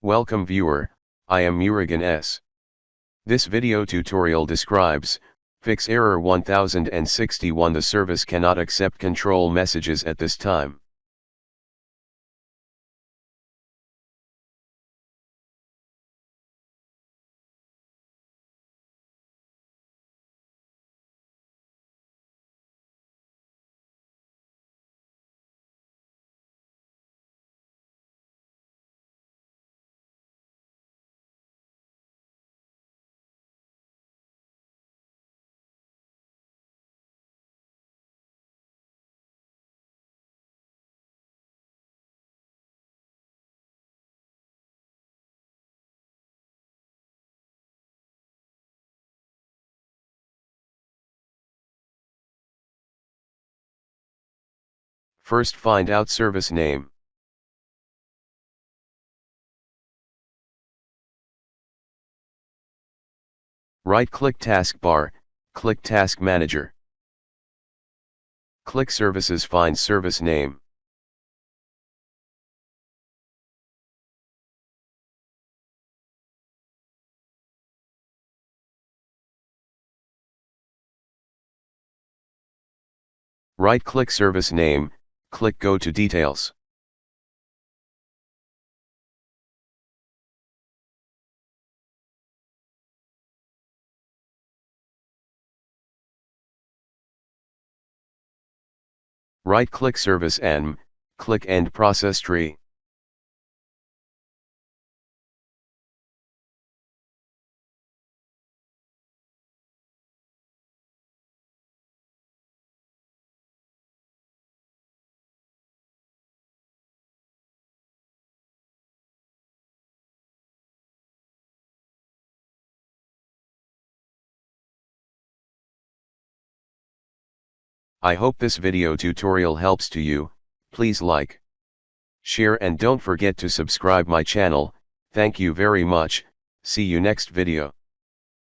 Welcome viewer, I am Murugan S. This video tutorial describes, fix error 1061. The service cannot accept control messages at this time. First find out service name. Right-click taskbar, click Task Manager. Click Services, find service name. Right-click service name, click Go to Details. Right-click Service Name, click End Process Tree. I hope this video tutorial helps to you. Please like, share and don't forget to subscribe my channel. Thank you very much. See you next video.